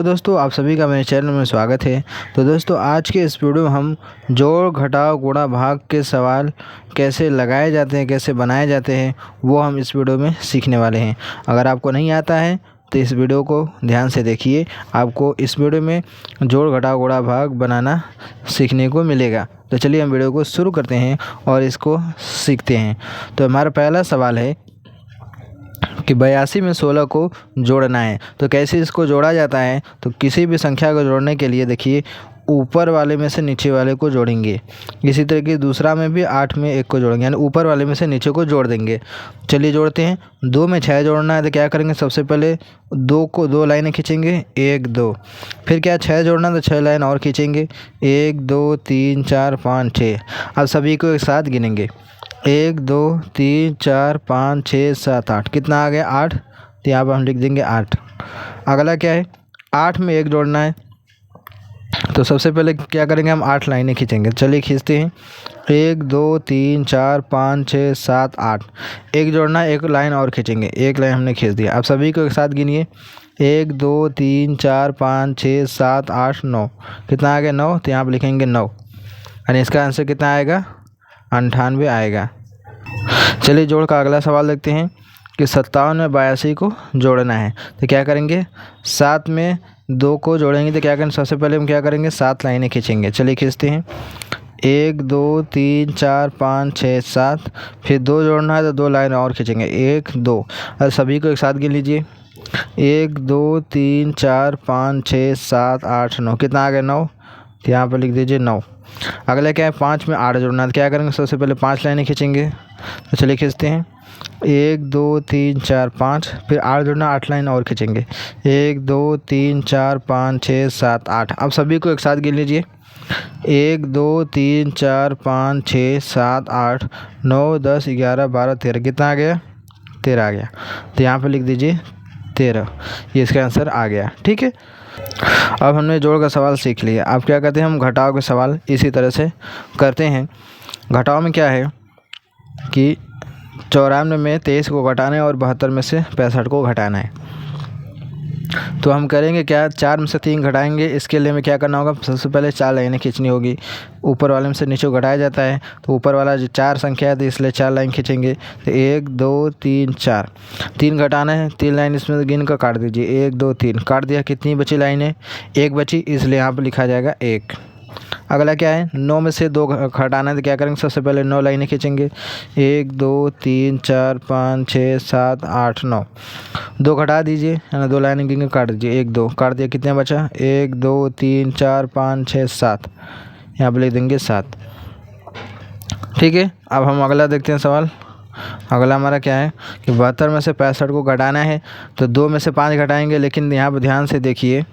तो दोस्तों आप सभी का मेरे चैनल में स्वागत है। तो दोस्तों आज के इस वीडियो में हम जोड़ घटाव गुणा भाग के सवाल कैसे लगाए जाते हैं, कैसे बनाए जाते हैं, वो हम इस वीडियो में सीखने वाले हैं। अगर आपको नहीं आता है तो इस वीडियो को ध्यान से देखिए, आपको इस वीडियो में जोड़ घटाव गुणा भाग बनाना सीखने को मिलेगा। तो चलिए हम वीडियो को शुरू करते हैं और इसको सीखते हैं। तो हमारा पहला सवाल है कि 82 में 16 को जोड़ना है। तो कैसे इसको जोड़ा जाता है, तो किसी भी संख्या को जोड़ने के लिए देखिए ऊपर वाले में से नीचे वाले को जोड़ेंगे। इसी तरीके दूसरा में भी 8 में 1 को जोड़ेंगे, यानी ऊपर वाले में से नीचे को जोड़ देंगे। चलिए जोड़ते हैं। 2 में 6 जोड़ना है तो क्या करेंगे, सबसे पहले 2 को 2 लाइनें खींचेंगे, 1 2। फिर क्या 6 जोड़ना है तो 6 लाइन और खींचेंगे, 1 2 3 4 5 6। अब सभी को एक साथ गिनेंगे, 1 2 3 4 5 6 7 8। कितना आ गया, 8। तो यहाँ पर हम लिख देंगे 8। अगला क्या है, 8 में 1 जोड़ना है। तो सबसे पहले क्या करेंगे, हम 8 लाइनें खींचेंगे। चलिए खींचते हैं, 1 2 3 4 5 6 7 8। 1 जोड़ना है, 1 लाइन और खींचेंगे, 1 लाइन हमने खींच दिया। अब सभी को एक साथ गिनिए, 1 2 3 4 5 6 7 8 9। कितना आ गया, 9। तो यहाँ पर लिखेंगे 9, यानी इसका आंसर कितना आएगा, 98 आएगा। चलिए जोड़ का अगला सवाल देखते हैं कि 57 में 82 को जोड़ना है। तो क्या करेंगे, 7 में 2 को जोड़ेंगे। तो क्या करेंगे, सबसे पहले हम क्या करेंगे, 7 लाइनें खींचेंगे। चलिए खींचते हैं, 1 2 3 4 5 6 7। फिर 2 जोड़ना है तो 2 लाइन और खींचेंगे, 1 2। और सभी को एक साथ गिन लीजिए, 1 2 3 4 5 6 7 8 9। कितना आ गया, 9। तो यहाँ पर लिख दीजिए 9। अगला क्या है, 5 में 8 जोड़ना है। तो क्या करेंगे, सबसे पहले 5 लाइनें खींचेंगे। तो चलिए खींचते हैं, 1 2 3 4 5। फिर 8 जोड़ना, 8 लाइन और खींचेंगे, 1 2 3 4 5 6 7 8। अब सभी को एक साथ गिन लीजिए, 1 2 3 4 5 6 7 8 9 10 11 12 13। कितना आ गया, 13 आ गया। तो यहाँ पर लिख दीजिए 13, ये इसका आंसर आ गया। ठीक है, अब हमने जोड़ का सवाल सीख लिया। अब क्या कहते हैं, हम घटाव के सवाल इसी तरह से करते हैं। घटाव में क्या है कि 94 में 23 को घटाना है और 72 में से 65 को घटाना है। तो हम करेंगे क्या, 4 में से 3 घटाएंगे। इसके लिए हमें क्या करना होगा, सबसे पहले 4 लाइनें खींचनी होगी। ऊपर वाले में से नीचे को घटाया जाता है, तो ऊपर वाला जो 4 संख्या है तो इसलिए 4 लाइन खींचेंगे। तो 1 2 3 4, 3 घटाना है, 3 लाइन इसमें गिन कर काट दीजिए, 1 2 3 काट दिया। कितनी बची लाइनें, 1 बची, इसलिए यहाँ पर लिखा जाएगा 1। अगला क्या है, 9 में से 2 घटाना है। तो क्या करेंगे, सबसे पहले 9 लाइनें खींचेंगे, 1 2 3 4 5 6 7 8 9। 2 घटा दीजिए, है ना, 2 लाइनें गिन के काट दीजिए, 1 2 काट दिया। कितने बचा, 1 2 3 4 5 6 7। यहाँ पर लिख देंगे 7। ठीक है, अब हम अगला देखते हैं सवाल। अगला हमारा क्या है कि 72 में से 65 को घटाना है। तो 2 में से 5 घटाएंगे, लेकिन यहाँ पर ध्यान से देखिए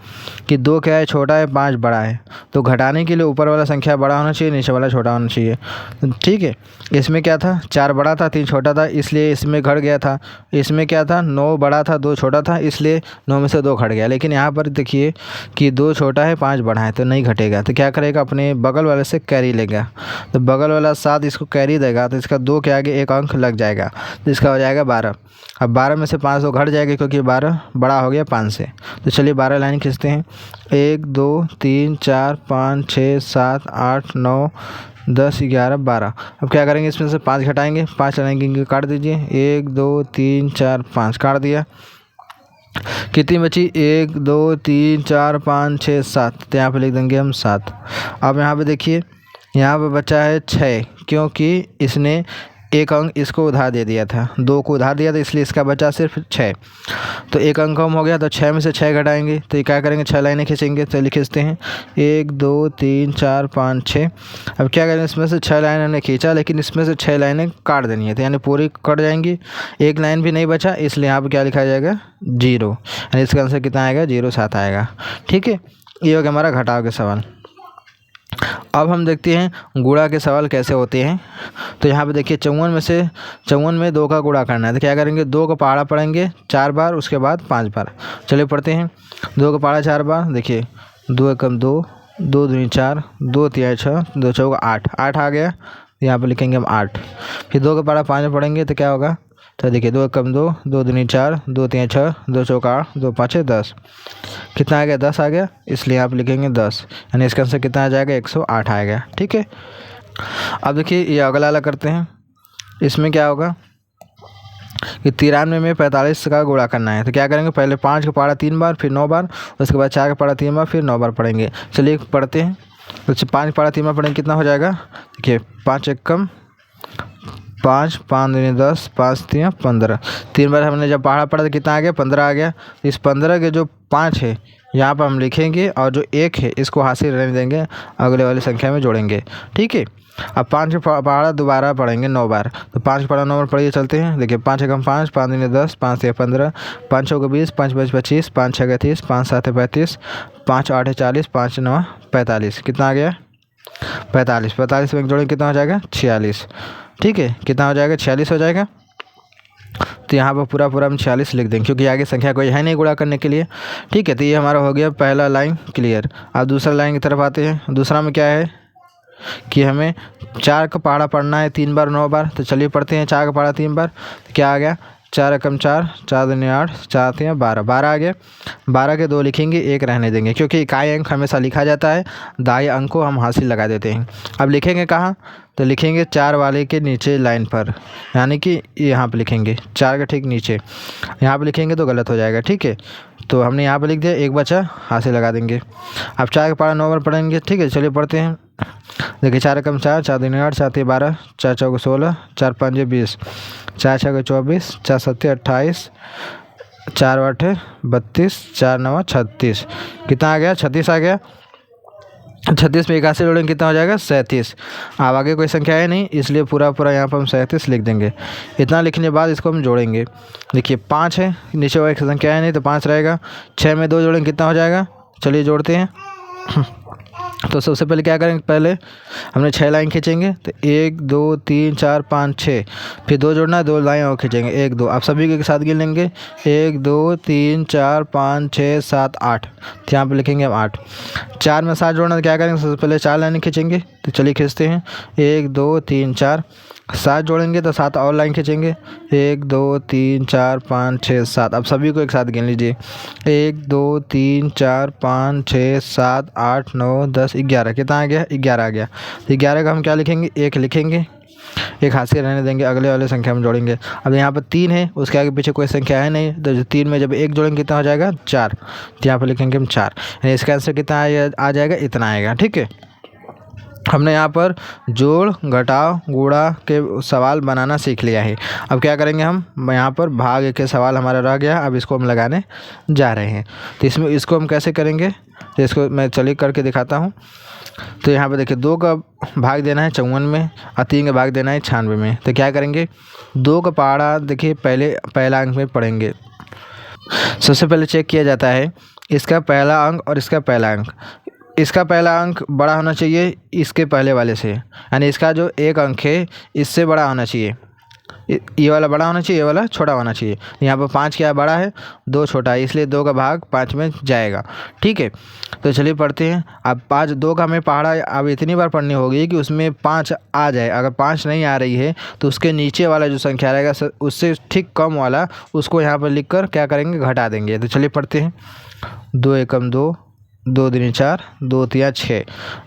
कि 2 क्या है, छोटा है, 5 बड़ा है। तो घटाने के लिए ऊपर वाला संख्या बड़ा होना चाहिए, नीचे वाला छोटा होना चाहिए। ठीक है, इसमें क्या था, 4 बड़ा था 3 छोटा था, इसलिए इसमें घट गया था। इसमें क्या था, 9 बड़ा था 2 छोटा था, इसलिए 9 में से 2 घट गया। लेकिन यहाँ पर देखिए कि 2 छोटा है 5 बड़ा है, तो नहीं घटेगा। तो क्या करेगा, अपने बगल वाले से कैरी लेगा। तो बगल वाला 7 इसको कैरी देगा, तो इसका 2 के आगे 1 अंक लग जाएगा, तो इसका हो जाएगा 12। अब 12 में से 5 तो घट जाएगा, क्योंकि 12 बड़ा हो गया 5 से। तो चलिए 12 लाइन खींचते हैं, 1 2 3 4 5 6 7 8 9 10 11 12। अब क्या करेंगे, इसमें से 5 घटाएंगे, 5 लाइन गिन के काट दीजिए, 1 2 3 4 5 काट दिया। कितनी बची, 1 2 3 4 5 6 7। तो यहाँ पे लिख देंगे हम 7। अब यहाँ पे देखिए, यहाँ पे बचा है 6, क्योंकि इसने 1 अंक इसको उधार दे दिया था, 2 को उधार दिया था, इसलिए इसका बचा सिर्फ 6। तो 1 अंक कम हो गया, तो 6 में से 6 घटाएंगे। तो ये क्या करेंगे, 6 लाइनें खींचेंगे। तो खींचते हैं, 1 2 3 4 5 6। अब क्या करेंगे, इसमें से 6 लाइन हमने खींचा, लेकिन इसमें से 6 लाइनें काट देनी है, तो यानी पूरी कट जाएंगी। 1 लाइन भी नहीं बचा, इसलिए यहाँ पर क्या लिखा जाएगा, 0। यानी इसका आंसर कितना आएगा, 0 7 आएगा। ठीक है, ये हो गया हमारा घटाव के सवाल। अब हम देखते हैं गुणा के सवाल कैसे होते हैं। तो यहाँ पे देखिए 54 में 2 का गुणा करना है। तो क्या करेंगे, 2 का पहाड़ा पढ़ेंगे 4 बार, उसके बाद 5 बार। चलिए पढ़ते हैं, 2 का पहाड़ा 4 बार। देखिए 2 एकम 2, 2 दूनी 4, 2 तिया 6, 2 चौका 8, 8 आ गया। यहाँ पर लिखेंगे हम 8। फिर 2 का पहाड़ा 5 में पढ़ेंगे तो क्या होगा, तो देखिए 2 एकम 2, 2 दूनी 4, 2 तिया 6, 2 चौका 8, 2 पाँचे 10। कितना आ गया? 10 आ गया, इसलिए आप लिखेंगे 10, यानी इसका आंसर कितना आ जाएगा? 108 आएगा। ठीक है, अब देखिए ये अगला वाला करते हैं। इसमें क्या होगा कि 93 में 45 का गुणा करना है। तो क्या करेंगे? पहले 5 का पहाड़ा 3 बार, फिर 9 बार, उसके बाद 4 का पहाड़ा 3 बार, फिर 9 बार पढ़ेंगे। चलिए पढ़ते हैं। तो 5 पहाड़ा 3 बार पढ़ेंगे, कितना हो जाएगा? देखिए 5 एकम 5, 5 दूनी 10, 5 तिया 15। 3 बार हमने जब पहाड़ा पढ़ा तो कितना आ गया? 15 आ गया। इस 15 के जो 5 है यहाँ पर हम लिखेंगे और जो 1 है इसको हासिल रहने देंगे, अगले वाली संख्या में जोड़ेंगे। ठीक है, अब 5 का पहाड़ा दोबारा पढ़ेंगे 9 बार। तो 5 का पहाड़ा 9 बार पढ़िए, चलते हैं। देखिए 5 एकम 5, 5 दूनी 10, 5 तिया 15, 5 चौके 20, 5 5 25, 5 6 30, 5 7 35, 5 8 40, 5 9 45। कितना आ गया? 45। 45 में जोड़ेंगे कितना हो जाएगा? 46। ठीक है, कितना हो जाएगा? 46 हो जाएगा। तो यहाँ पर पूरा हम 46 लिख देंगे, क्योंकि आगे संख्या कोई है नहीं गुणा करने के लिए। ठीक है, तो ये हमारा हो गया पहला लाइन क्लियर। अब दूसरा लाइन की तरफ आते हैं। दूसरा में क्या है कि हमें 4 का पहाड़ा पढ़ना है 3 बार 9 बार। तो चलिए पढ़ते हैं 4 का पहाड़ा 3 बार। तो क्या आ गया? 4 एकम 4, 4 दूनी 8, 4 तिया 12। 12 आ गया। 12 के 2 लिखेंगे, 1 रहने देंगे, क्योंकि इकाई अंक हमेशा लिखा जाता है, दाई अंक को हम हासिल लगा देते हैं। अब लिखेंगे कहाँ? तो लिखेंगे 4 वाले के नीचे लाइन पर, यानी कि यहाँ पर लिखेंगे 4 के ठीक नीचे। यहाँ पर लिखेंगे तो गलत हो जाएगा। ठीक है, तो हमने यहाँ पर लिख दिया, 1 बचा, हासिल लगा देंगे। अब 4 का पहाड़ा 9 बार पढ़ेंगे। ठीक है, चलिए पढ़ते हैं। देखिए 4 एकम 4, 4 दूनी 8, 4 तिया 12, 4 चौके 16, 4 पंजे 20, 4 छके 24, 4 सत्ते 28, 4 आठे 32, 4 नवा 36। कितना आ गया? 36 आ गया। 36 में 81 जोड़ेंगे, कितना हो जाएगा? 37। अब आगे कोई संख्या है नहीं, इसलिए पूरा यहाँ पर हम 37 लिख देंगे। इतना लिखने के बाद इसको हम जोड़ेंगे। देखिए 5 है, नीचे वो एक संख्या है नहीं तो 5 रहेगा। 6 में 2 जोड़ेंगे, कितना हो जाएगा? चलिए जोड़ते हैं। तो सबसे पहले क्या करेंगे? पहले हमने 6 लाइन खींचेंगे। तो 1 2 3 4 5 6, फिर 2 जोड़ना है, 2 लाइन और खींचेंगे, 1 2। आप सभी के साथ गिन लेंगे, 1 2 3 4 5 6 7 8। तो यहाँ पर लिखेंगे हम 8। 4 में 7 जोड़ना, तो क्या करेंगे? सबसे पहले 4 लाइन खींचेंगे। तो चलिए खींचते हैं, 1 2 3 4। 7 जोड़ेंगे तो 7 और लाइन खींचेंगे, 1 2 3 4 5 6 7। अब सभी को एक साथ गिन लीजिए, 1 2 3 4 5 6 7 8 9 10 11। कितना आ गया? 11 आ गया। तो 11 का हम क्या लिखेंगे? 1 लिखेंगे, एक हासिल रहने देंगे, अगले वाले संख्या में जोड़ेंगे। अब यहाँ पर 3 है, उसके आगे पीछे कोई संख्या है नहीं, तो 3 में जब 1 जोड़ेंगे कितना हो जाएगा? 4। तो यहाँ पर लिखेंगे हम 4, यानी इसका आंसर कितना आ जाएगा? इतना आएगा। ठीक है, हमने यहाँ पर जोड़ घटाव गुणा के सवाल बनाना सीख लिया है। अब क्या करेंगे? हम यहाँ पर भाग के सवाल हमारा रह गया, अब इसको हम लगाने जा रहे हैं। तो इसमें इसको हम कैसे करेंगे? तो इसको मैं चलिए करके दिखाता हूँ। तो यहाँ पर देखिए 2 का भाग देना है 54 में और 3 का भाग देना है 96 में। तो क्या करेंगे? 2 का पहाड़ा देखिए पहला अंक में पढ़ेंगे। सबसे पहले चेक किया जाता है इसका पहला अंक और इसका पहला अंक। इसका पहला अंक बड़ा होना चाहिए इसके पहले वाले से, यानी इसका जो 1 अंक है इससे बड़ा होना चाहिए। ये वाला बड़ा होना चाहिए, ये वाला छोटा होना चाहिए। यहाँ पर 5 क्या बड़ा है, 2 छोटा है, इसलिए 2 का भाग 5 में जाएगा। ठीक है, तो चलिए पढ़ते हैं। अब 5 2 का हमें पहाड़ा अब इतनी बार पढ़नी होगी कि उसमें 5 आ जाए। अगर 5 नहीं आ रही है तो उसके नीचे वाला जो संख्या रहेगा उससे ठीक कम वाला, उसको यहाँ पर लिख कर क्या करेंगे? घटा देंगे। तो चलिए पढ़ते हैं। 2 एकम 2, 2 दूनी 4, 2 तिया 6।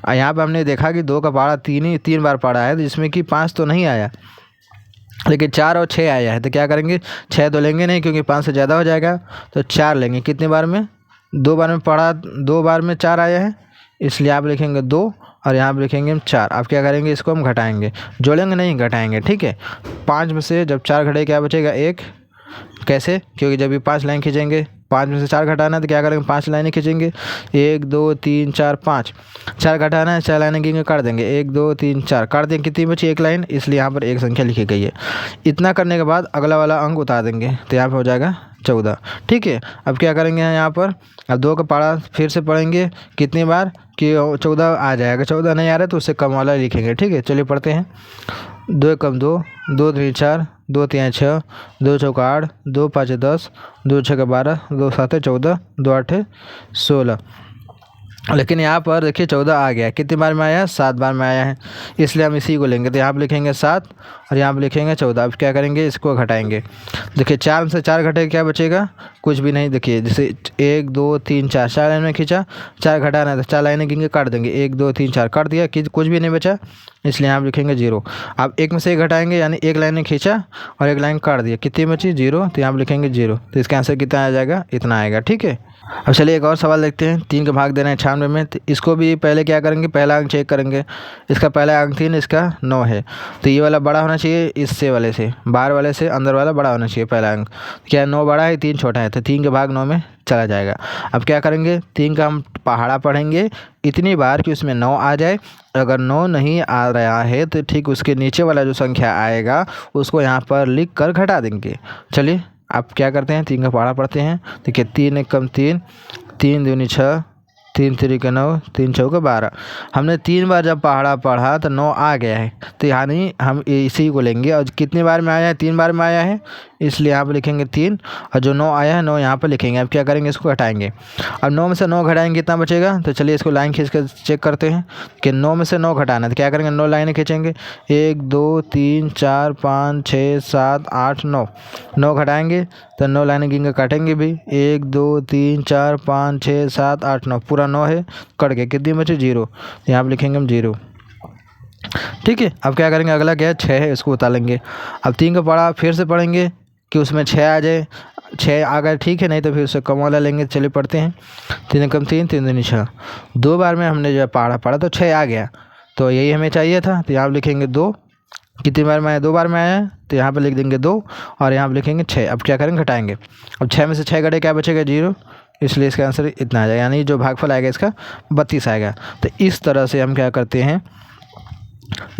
यहाँ पर हमने देखा कि 2 का पहाड़ा 3 बार पढ़ा है, जिसमें कि 5 तो नहीं आया, लेकिन 4 और 6 आया है। तो क्या करेंगे? 6 तो लेंगे नहीं, क्योंकि 5 से ज़्यादा हो जाएगा, तो 4 लेंगे। कितने बार में? 2 बार में पढ़ा, 2 बार में 4 आया है, इसलिए आप लिखेंगे 2 और यहाँ पर लिखेंगे हम 4। आप क्या करेंगे? इसको हम घटाएंगे, जोड़ेंगे नहीं, घटाएंगे। ठीक है, 5 में से जब 4 घटे क्या बचेगा? 1। कैसे? क्योंकि जब भी 5 लाइन खींचेंगे, 5 में से 4 घटाना है तो क्या करेंगे? 5 लाइनें खींचेंगे, 1 2 3 4 5। 4 घटाना है, 4 लाइनें गिनेंगे, काट देंगे, 1 2 3 4 काट देंगे। कितनी बची? 1 लाइन, इसलिए यहाँ पर एक संख्या लिखी गई है। इतना करने के बाद अगला वाला अंक उतार देंगे, तो यहाँ पर हो जाएगा 14। ठीक है, अब क्या करेंगे? यहाँ पर अब 2 का पहाड़ा फिर से पढ़ेंगे, कितनी बार कि 14 आ जाएगा। 14 नहीं आ रहा है तो उससे कम वाला लिखेंगे। ठीक है, चलिए पढ़ते हैं। 2 एकम 2, 2 दूनी 4, 2 तिया 6, 2 चौका 8, 2 पाँचे 10, 2 छके 12, 2 साते 14, 2 आठे 16। लेकिन यहाँ पर देखिए 14 आ गया, कितनी बार में आया है? 7 बार में आया है, इसलिए हम इसी को लेंगे। तो यहाँ पर लिखेंगे 7 और यहाँ पर लिखेंगे 14। अब क्या करेंगे, इसको घटाएंगे। देखिए 4 में से 4 घटेगा, क्या बचेगा? कुछ भी नहीं। देखिए जैसे 1 2 3 4, 4 लाइन में खींचा, 4 घटाना है तो 4 लाइनें गिन के काट देंगे, 1 2 3 4 काट दिया, कि कुछ भी नहीं बचा, इसलिए यहाँ पर लिखेंगे 0। अब 1 में से 1 घटाएंगे, यानी 1 लाइन ने खींचा और 1 लाइन काट दिया, कितनी बची? 0। तो यहाँ पर लिखेंगे 0। तो इसका आंसर कितना आ जाएगा? इतना आएगा। ठीक है, अब चलिए एक और सवाल देखते हैं। 3 का भाग देना है 96 में, तो इसको भी पहले क्या करेंगे, पहला अंक चेक करेंगे। इसका पहला अंक 3, इसका 9 है, तो ये वाला बड़ा होना चाहिए इससे वाले से, बाहर वाले से अंदर वाला बड़ा होना चाहिए पहला अंक। क्या 9 बड़ा है, 3 छोटा है, तो 3 का भाग 9 में चला जाएगा। अब क्या करेंगे, 3 का हम पहाड़ा पढ़ेंगे इतनी बार कि उसमें 9 आ जाए। अगर 9 नहीं आ रहा है तो ठीक उसके नीचे वाला जो संख्या आएगा उसको यहाँ पर लिख कर घटा देंगे। चलिए आप क्या करते हैं, 3 का पहाड़ा पढ़ते हैं। देखिए 3 1 कम 3, 3 दूनी 6, 3 3 9, 3 चौके 12। हमने 3 बार जब पहाड़ा पढ़ा तो 9 आ गया है, तो यानी हम इसी को लेंगे। और कितनी बार में आया है? 3 बार में आया है, इसलिए यहाँ पर लिखेंगे 3, और जो 9 आया है 9 यहाँ पर लिखेंगे। अब क्या करेंगे, इसको घटाएंगे। अब 9 में से 9 घटाएंगे, कितना बचेगा? तो चलिए इसको लाइन खींच कर चेक करते हैं कि 9 में से 9 घटाना है, तो क्या करेंगे, 9 लाइनें खींचेंगे, 1 2 3 4 5 6 7 8 9। 9 घटाएंगे तो 9 लाइनें गिन के काटेंगे भी, 1 2 3 4 5 6 7 8 9, पूरा 9 है, कट गया, कितनी बचे? 0। तो यहाँ पर लिखेंगे हम 0। ठीक है, अब क्या करेंगे, अगला क्या है, 6 है, इसको उतारेंगे। अब 3 का पढ़ा फिर से पढ़ेंगे कि उसमें 6 आ जाए, 6 आ गए ठीक है, नहीं तो फिर उससे कम वाला लेंगे। चलिए पढ़ते हैं, 3 कम 3, 3 दूनी 6। 2 बार में हमने जो पढ़ा तो 6 आ गया, तो यही हमें चाहिए था। तो यहाँ पर लिखेंगे 2, कितनी बार में आया? 2 बार में आया है, तो यहाँ पर लिख देंगे 2 और यहाँ पर लिखेंगे 6। अब क्या करेंगे, घटाएंगे। अब 6 में से 6 घटे, क्या बचेगा? 0, इसलिए इसका आंसर इतना आ जाएगा, यानी जो भागफल आएगा इसका 32 आएगा। तो इस तरह से हम क्या करते हैं,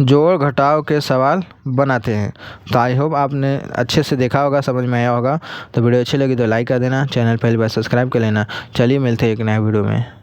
जोड़ घटाव के सवाल बनाते हैं। तो आई होप आपने अच्छे से देखा होगा, समझ में आया होगा। तो वीडियो अच्छी लगी तो लाइक कर देना, चैनल पहली बार सब्सक्राइब कर लेना। चलिए मिलते हैं एक नए वीडियो में।